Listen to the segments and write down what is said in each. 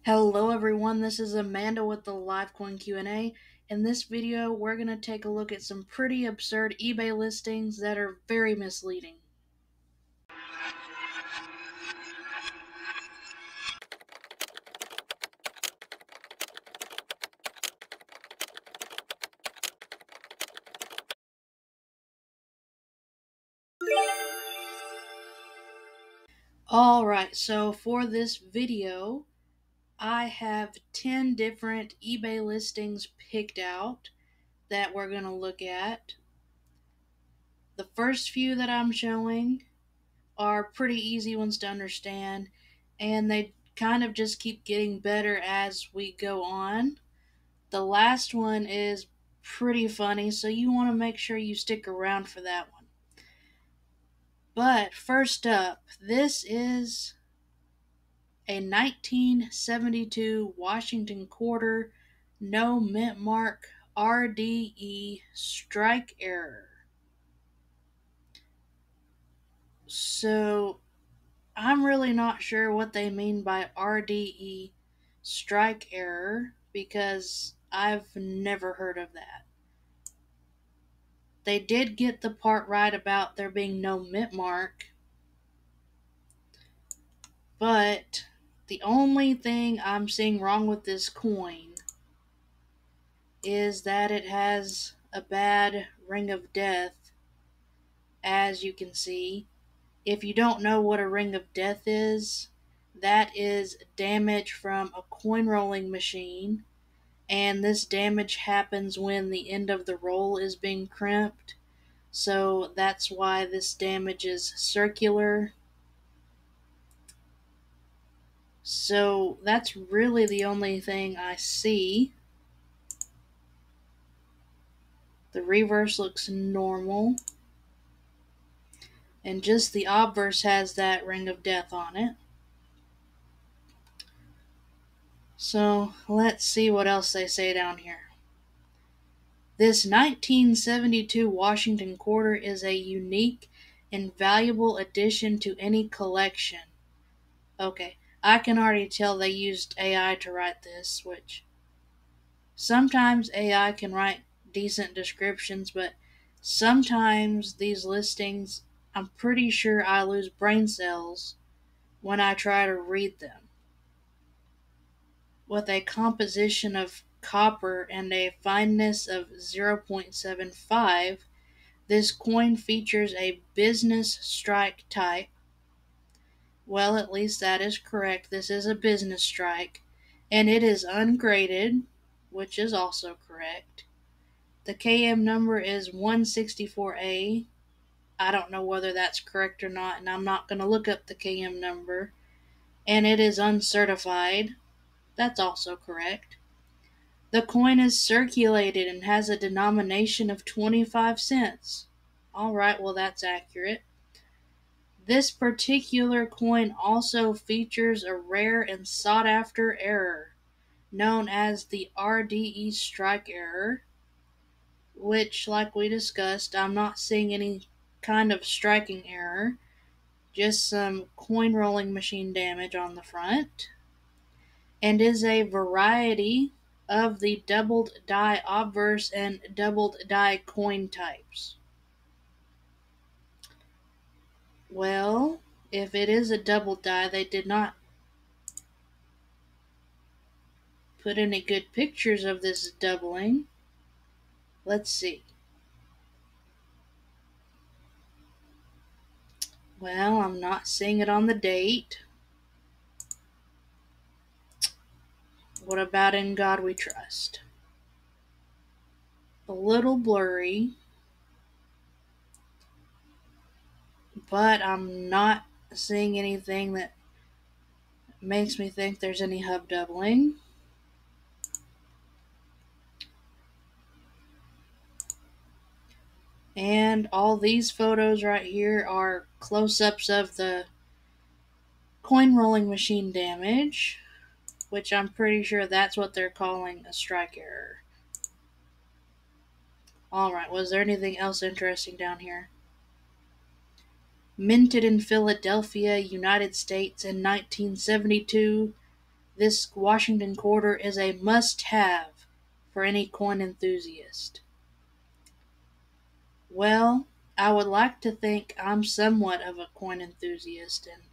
Hello everyone, this is Amanda with the Live Coin Q&A. In this video, we're going to take a look at some pretty absurd eBay listings that are very misleading. Alright, so for this video, I have 10 different eBay listings picked out that we're going to look at. The first few that I'm showing are pretty easy ones to understand, and they kind of just keep getting better as we go on. The last one is pretty funny, so you want to make sure you stick around for that one. But first up, this is a 1972 Washington Quarter no mint mark RDE strike error. So I'm really not sure what they mean by RDE strike error because I've never heard of that. They did get the part right about there being no mint mark, but the only thing I'm seeing wrong with this coin is that it has a bad ring of death, as you can see. If you don't know what a ring of death is, that is damage from a coin rolling machine, and this damage happens when the end of the roll is being crimped. So that's why this damage is circular. So that's really the only thing I see. The reverse looks normal. And just the obverse has that ring of death on it. So let's see what else they say down here. This 1972 Washington Quarter is a unique and valuable addition to any collection. Okay, I can already tell they used AI to write this, which sometimes AI can write decent descriptions, but sometimes these listings, I'm pretty sure I lose brain cells when I try to read them. With a composition of copper and a fineness of 0.75, this coin features a business strike type. Well, at least that is correct. This is a business strike, and it is ungraded, which is also correct. The KM number is 164A. I don't know whether that's correct or not, and I'm not going to look up the KM number. And it is uncertified. That's also correct. The coin is circulated and has a denomination of 25 cents. Alright, well that's accurate. This particular coin also features a rare and sought-after error, known as the RDE strike error, which, like we discussed, I'm not seeing any kind of striking error, just some coin rolling machine damage on the front, and is a variety of the doubled die obverse and doubled die coin types. Well, if it is a double die, they did not put any good pictures of this doubling. Let's see. Well, I'm not seeing it on the date. What about In God We Trust? A little blurry, but I'm not seeing anything that makes me think there's any hub doubling. And all these photos right here are close-ups of the coin rolling machine damage, which I'm pretty sure that's what they're calling a strike error. Alright, was there anything else interesting down here? Minted in Philadelphia, United States in 1972, This Washington quarter is a must-have for any coin enthusiast. Well, I would like to think I'm somewhat of a coin enthusiast, and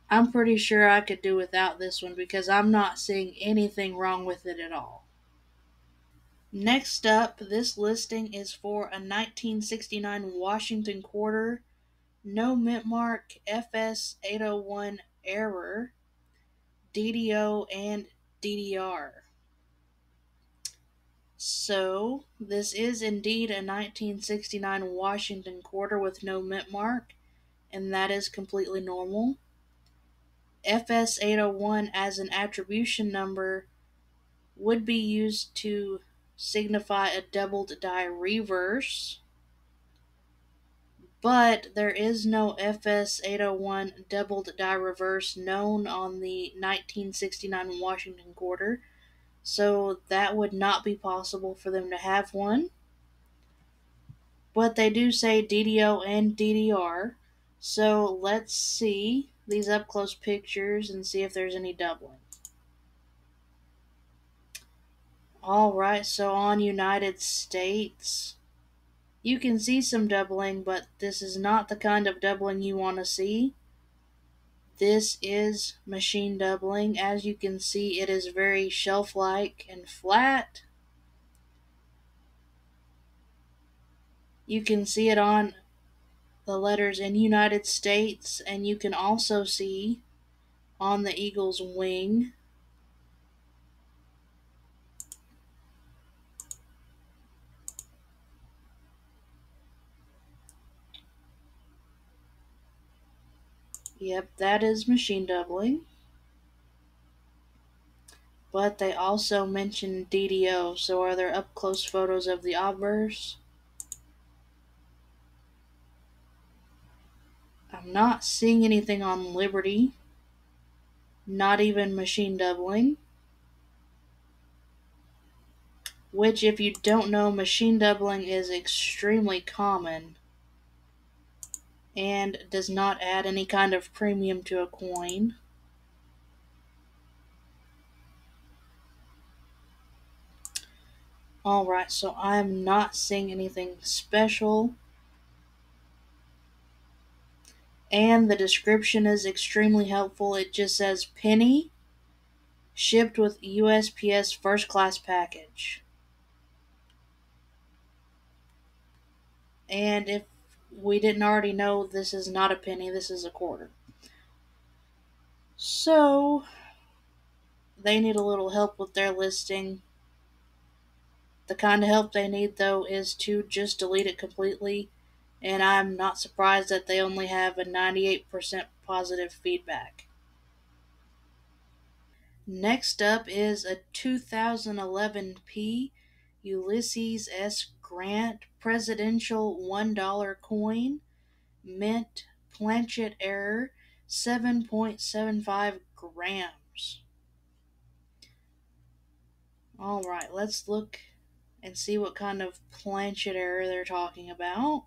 I'm pretty sure I could do without this one because I'm not seeing anything wrong with it at all. Next up, this listing is for a 1969 Washington quarter, no mint mark, FS 801 error, DDO, and DDR. So, this is indeed a 1969 Washington quarter with no mint mark, and that is completely normal. FS 801 as an attribution number would be used to signify a doubled die reverse, but there is no FS 801 doubled die reverse known on the 1969 Washington quarter, so that would not be possible for them to have one. But they do say DDO and DDR, so let's see these up close pictures and see if there's any doubling. Alright, so on United States, you can see some doubling, but this is not the kind of doubling you want to see. This is machine doubling. As you can see, it is very shelf-like and flat. You can see it on the letters in United States, and you can also see on the eagle's wing. Yep, that is machine doubling. But they also mentioned DDO, so are there up close photos of the obverse? I'm not seeing anything on Liberty, not even machine doubling. Which, if you don't know, machine doubling is extremely common and does not add any kind of premium to a coin. Alright, so I'm not seeing anything special. And the description is extremely helpful. It just says penny, shipped with USPS first class package. And if we didn't already know, this is not a penny, this is a quarter. So, they need a little help with their listing. The kind of help they need, though, is to just delete it completely, and I'm not surprised that they only have a 98% positive feedback. Next up is a 2011 P. Ulysses S. Grant Presidential $1 coin, mint planchet error, 7.75 grams. Alright, let's look and see what kind of planchet error they're talking about.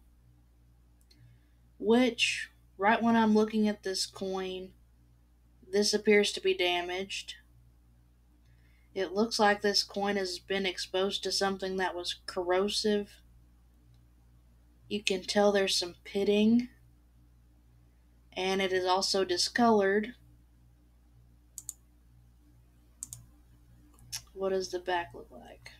Which, right when I'm looking at this coin, this appears to be damaged. It looks like this coin has been exposed to something that was corrosive. You can tell there's some pitting, and it is also discolored. What does the back look like?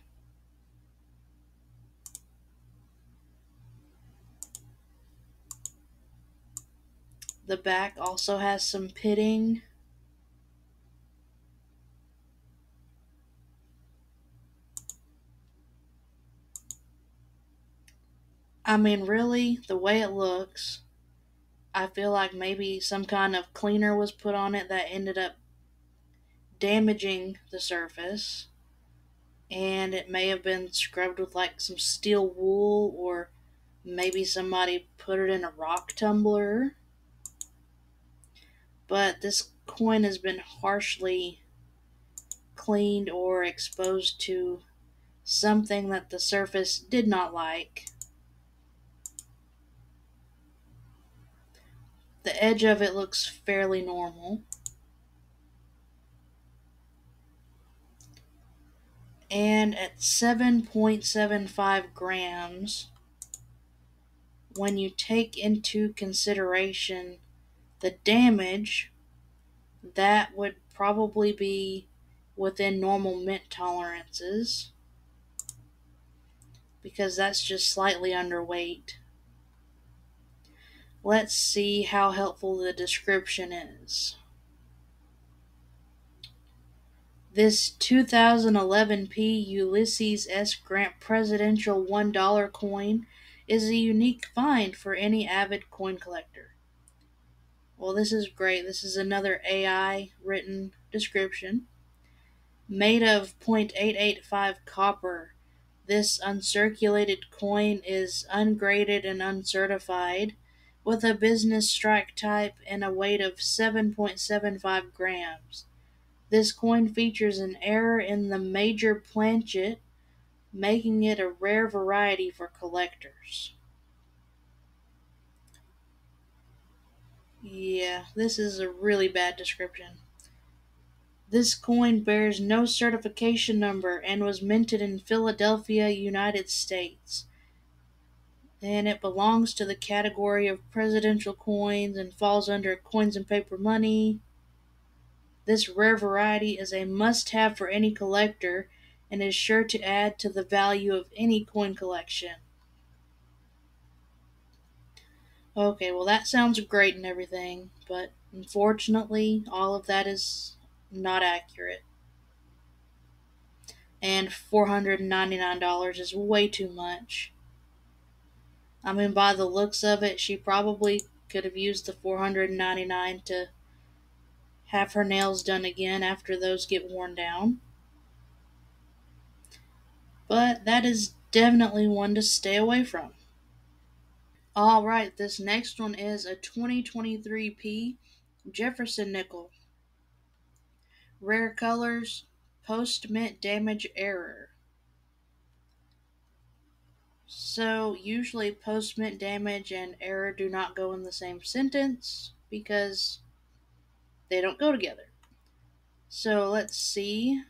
The back also has some pitting. I mean, really, the way it looks, I feel like maybe some kind of cleaner was put on it that ended up damaging the surface. And it may have been scrubbed with like some steel wool, or maybe somebody put it in a rock tumbler. But this coin has been harshly cleaned or exposed to something that the surface did not like. The edge of it looks fairly normal. And at 7.75 grams, when you take into consideration the damage, that would probably be within normal mint tolerances because that's just slightly underweight. Let's see how helpful the description is. This 2011 P. Ulysses S. Grant Presidential $1 coin is a unique find for any avid coin collector. Well, this is great. This is another AI written description. Made of 0.885 copper, this uncirculated coin is ungraded and uncertified, with a business strike type and a weight of 7.75 grams. This coin features an error in the major planchet, making it a rare variety for collectors. Yeah, this is a really bad description. This coin bears no certification number and was minted in Philadelphia, United States. And it belongs to the category of presidential coins and falls under coins and paper money. This rare variety is a must-have for any collector and is sure to add to the value of any coin collection. Okay, well, that sounds great and everything, but unfortunately, all of that is not accurate. And $499 is way too much. I mean, by the looks of it, she probably could have used the $499 to have her nails done again after those get worn down. But that is definitely one to stay away from. Alright, this next one is a 2023 P Jefferson nickel. Rare colors, post-mint damage error. So, usually post-mint damage and error do not go in the same sentence because they don't go together. So, let's see.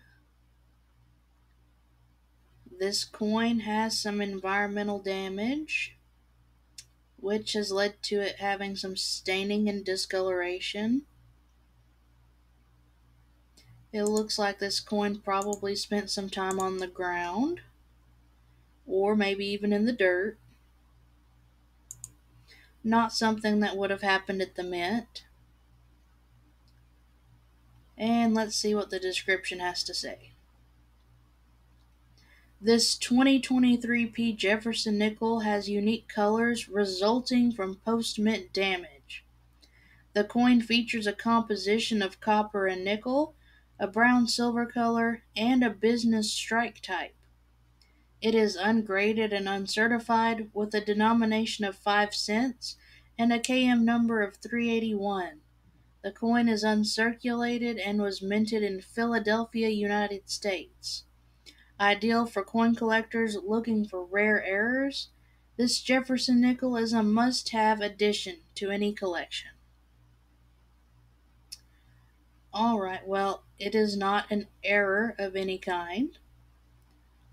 This coin has some environmental damage, which has led to it having some staining and discoloration. It looks like this coin probably spent some time on the ground, or maybe even in the dirt. Not something that would have happened at the mint. And let's see what the description has to say. This 2023 P Jefferson nickel has unique colors resulting from post-mint damage. The coin features a composition of copper and nickel, a brown-silver color, and a business strike type. It is ungraded and uncertified with a denomination of 5 cents and a KM number of 381. The coin is uncirculated and was minted in Philadelphia, United States. Ideal for coin collectors looking for rare errors, this Jefferson nickel is a must-have addition to any collection. Alright, well, it is not an error of any kind,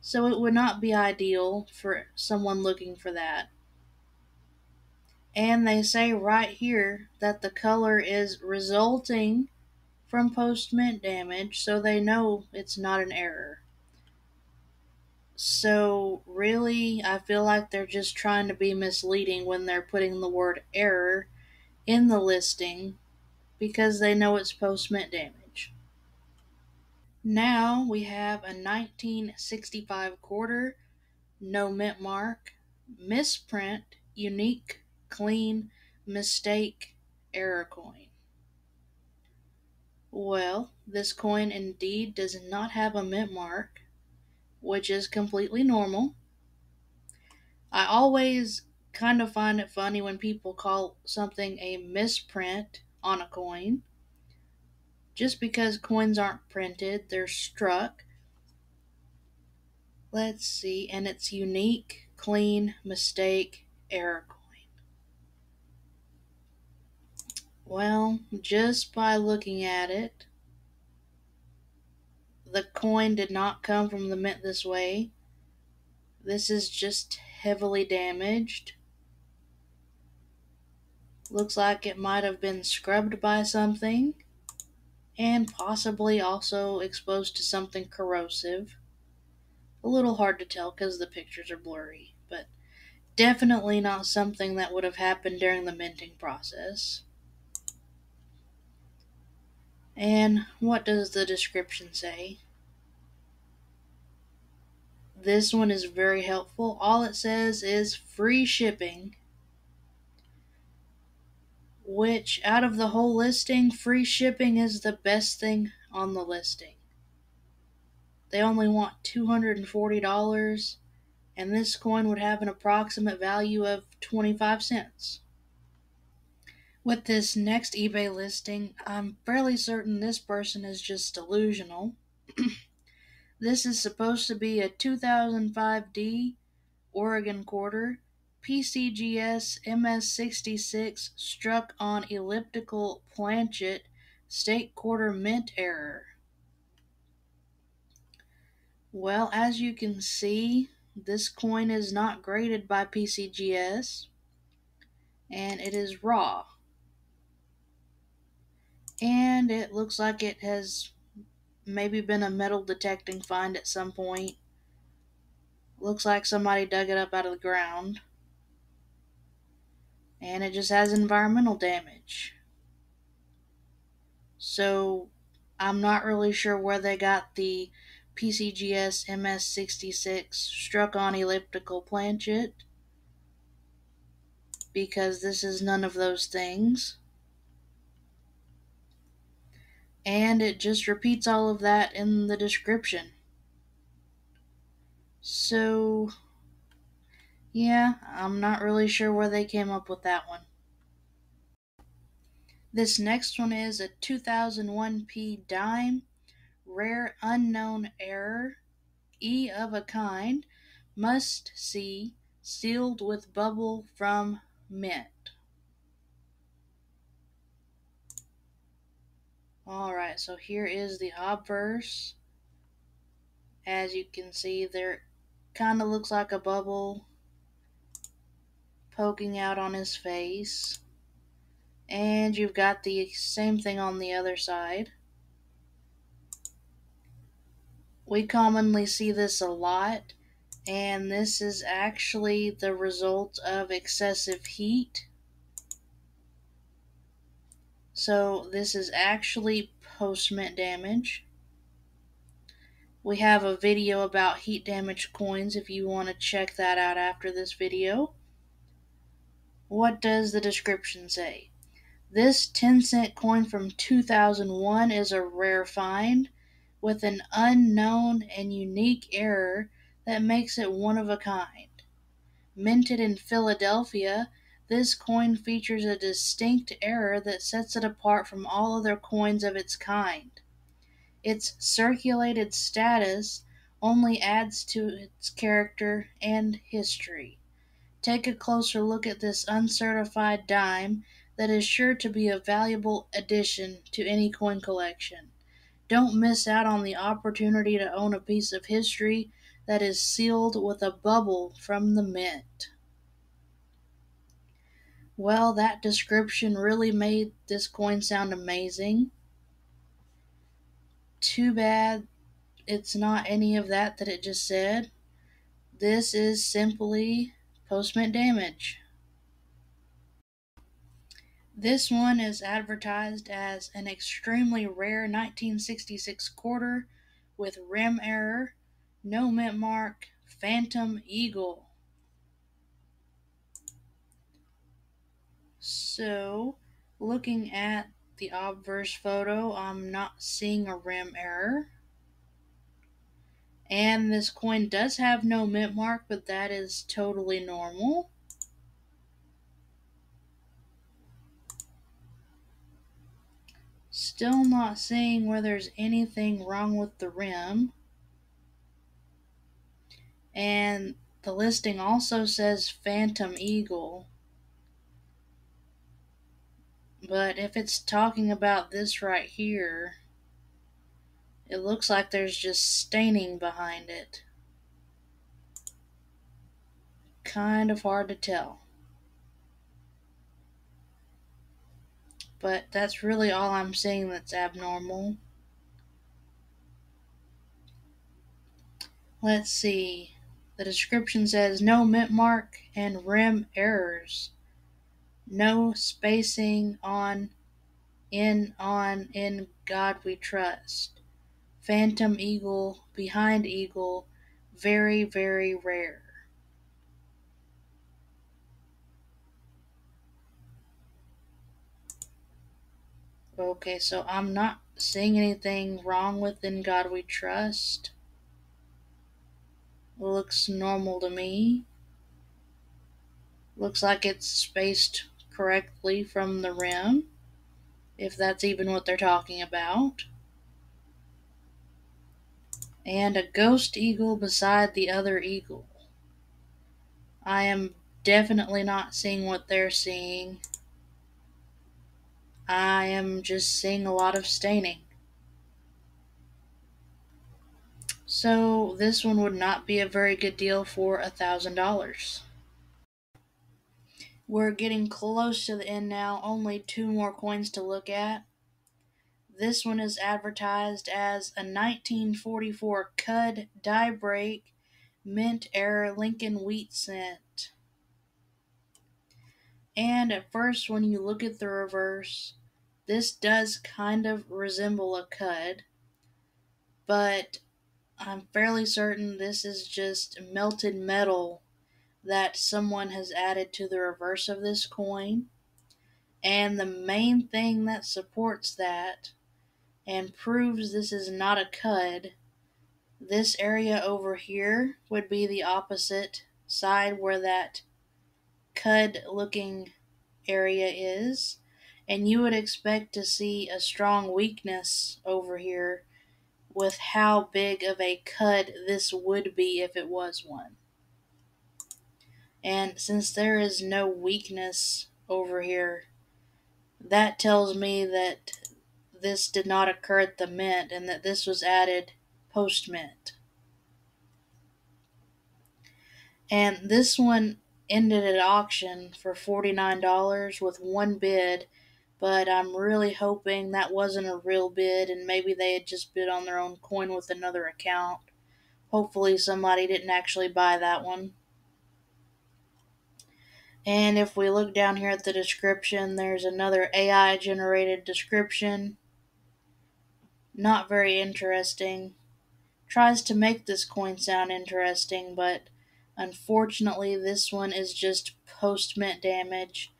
so it would not be ideal for someone looking for that. And they say right here that the color is resulting from post-mint damage, so they know it's not an error. So, really, I feel like they're just trying to be misleading when they're putting the word error in the listing because they know it's post-mint damage. Now we have a 1965 quarter, no mint mark, misprint, unique, clean, mistake, error coin. Well, this coin indeed does not have a mint mark, which is completely normal. I always kind of find it funny when people call something a misprint on a coin. Just because coins aren't printed, they're struck. Let's see, and it's unique, clean, mistake, error coin. Well, just by looking at it, The coin did not come from the mint this way. This is just heavily damaged. Looks like it might have been scrubbed by something, and possibly also exposed to something corrosive. A little hard to tell because the pictures are blurry, but definitely not something that would have happened during the minting process. And what does the description say? This one is very helpful. All it says is free shipping, which out of the whole listing, free shipping is the best thing on the listing. They only want $240, and this coin would have an approximate value of 25 cents. With this next eBay listing, I'm fairly certain this person is just delusional. This is supposed to be a 2005D Oregon quarter, PCGS MS66 struck on elliptical planchet, state quarter mint error. Well, as you can see, this coin is not graded by PCGS, and it is raw. And it looks like it has maybe been a metal detecting find at some point. Looks like somebody dug it up out of the ground. And it just has environmental damage. So I'm not really sure where they got the PCGS MS66 struck on elliptical planchet, because this is none of those things. And it just repeats all of that in the description. So, yeah, I'm not really sure where they came up with that one. This next one is a 2001P dime, rare unknown error, E of a kind, must see, sealed with bubble from mint. Alright, so here is the obverse. As you can see, there kind of looks like a bubble poking out on his face. And you've got the same thing on the other side. We commonly see this a lot, and this is actually the result of excessive heat. So this is actually post-mint damage. We have a video about heat damage coins if you want to check that out after this video. What does the description say? This 10-cent coin from 2001 is a rare find with an unknown and unique error that makes it one of a kind. Minted in Philadelphia, this coin features a distinct error that sets it apart from all other coins of its kind. Its circulated status only adds to its character and history. Take a closer look at this uncertified dime that is sure to be a valuable addition to any coin collection. Don't miss out on the opportunity to own a piece of history that is sealed with a bubble from the mint. Well, that description really made this coin sound amazing. Too bad it's not any of that it just said. This is simply post-mint damage. This one is advertised as an extremely rare 1966 quarter with rim error, no mint mark, phantom eagle. So, looking at the obverse photo, I'm not seeing a rim error. And this coin does have no mint mark, but that is totally normal. Still not seeing where there's anything wrong with the rim. And the listing also says Phantom Eagle. But if it's talking about this right here, It looks like there's just staining behind it. Kind of hard to tell. But that's really all I'm seeing that's abnormal. Let's see. The description says no mint mark and rim errors. No spacing on, in God we trust. Phantom eagle, behind eagle, very, very rare. Okay, so I'm not seeing anything wrong with In God We Trust. Looks normal to me. Looks like it's spaced correctly from the rim, if that's even what they're talking about. And a ghost eagle beside the other eagle. I am definitely not seeing what they're seeing. I am just seeing a lot of staining. So this one would not be a very good deal for $1,000. We're getting close to the end now, only 2 more coins to look at. This one is advertised as a 1944 Cud die break mint error Lincoln wheat cent. And at first, when you look at the reverse, this does kind of resemble a Cud, but I'm fairly certain this is just melted metal that someone has added to the reverse of this coin. And the main thing that supports that and proves this is not a Cud, this area over here would be the opposite side where that Cud looking area is, and you would expect to see a strong weakness over here with how big of a Cud this would be if it was one. And since there is no weakness over here, that tells me that this did not occur at the mint and that this was added post-mint. And this one ended at auction for $49 with one bid, but I'm really hoping that wasn't a real bid and maybe they had just bid on their own coin with another account. Hopefully somebody didn't actually buy that one. And if we look down here at the description, there's another AI generated description. Not very interesting. Tries to make this coin sound interesting, but unfortunately this one is just post-mint damage,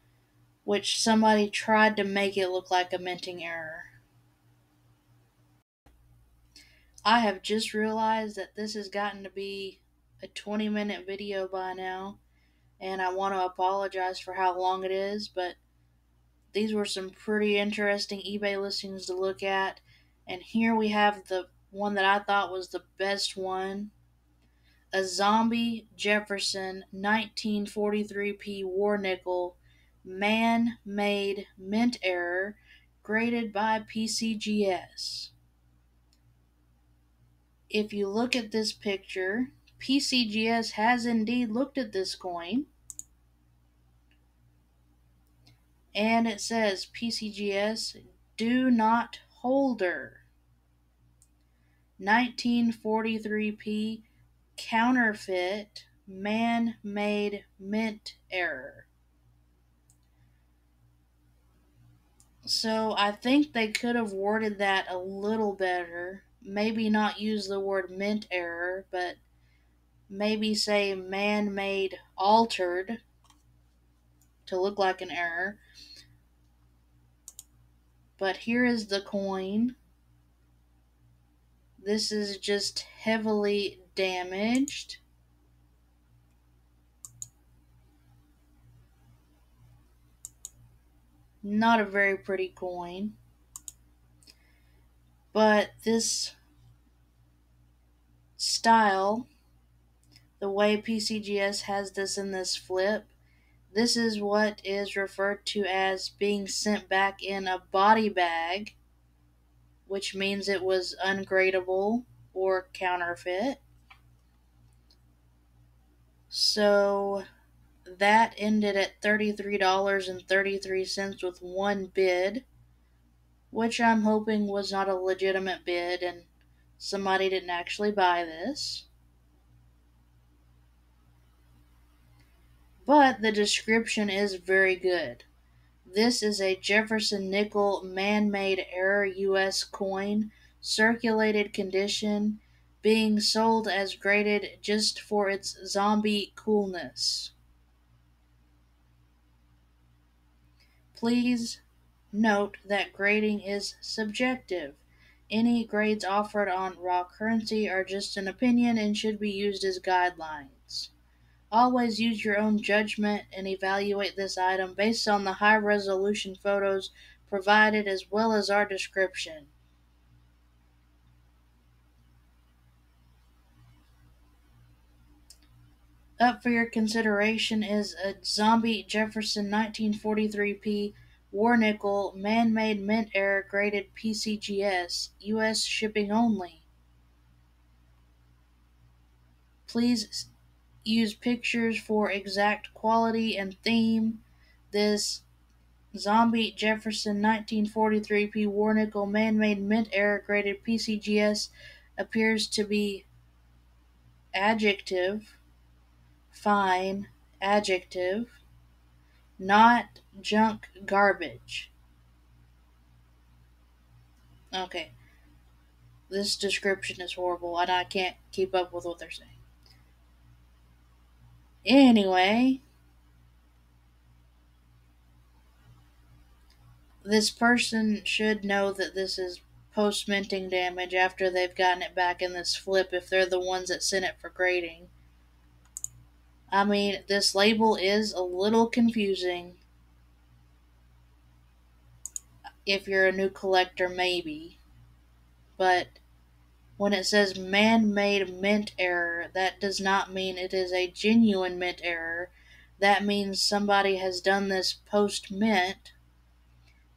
which somebody tried to make it look like a minting error. I have just realized that this has gotten to be a 20-minute video by now, and I want to apologize for how long it is, but these were some pretty interesting eBay listings to look at, and here we have the one that I thought was the best one. A zombie Jefferson 1943p war nickel, man-made mint error, graded by PCGS. If you look at this picture, PCGS has indeed looked at this coin, and it says PCGS do not holder. 1943p counterfeit man-made mint error. So I think they could have worded that a little better. Maybe not use the word mint error, but maybe say man-made altered to look like an error. But here is the coin. This is just heavily damaged. Not a very pretty coin. But this style, the way PCGS has this in this flip, this is what is referred to as being sent back in a body bag. which means it was ungradable or counterfeit. So that ended at $33.33 with one bid, which I'm hoping was not a legitimate bid and somebody didn't actually buy this. But the description is very good. This is a Jefferson nickel man-made error US coin, circulated condition, being sold as graded just for its zombie coolness. Please note that grading is subjective. Any grades offered on raw currency are just an opinion and should be used as guidelines. Always use your own judgment and evaluate this item based on the high-resolution photos provided as well as our description. Up for your consideration is a Zombie Jefferson 1943p War Nickel Man-Made Mint Error graded PCGS, US shipping only. Please use pictures for exact quality and theme. This Zombie Jefferson 1943p War Nickel Man-Made Mint Error graded PCGS appears to be adjective, fine, adjective, not junk garbage. Okay, this description is horrible and I can't keep up with what they're saying. Anyway, this person should know that this is post-minting damage after they've gotten it back in this flip if they're the ones that sent it for grading. I mean, this label is a little confusing. If you're a new collector, maybe. But when it says man-made mint error, that does not mean it is a genuine mint error. That means somebody has done this post-mint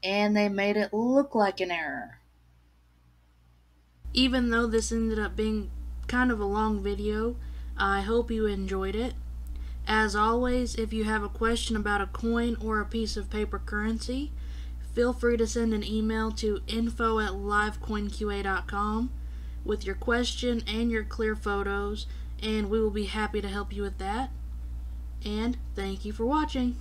and they made it look like an error. Even though this ended up being kind of a long video, I hope you enjoyed it. As always, if you have a question about a coin or a piece of paper currency, feel free to send an email to info@livecoinqa.com with your question and your clear photos, and we will be happy to help you with that. And thank you for watching.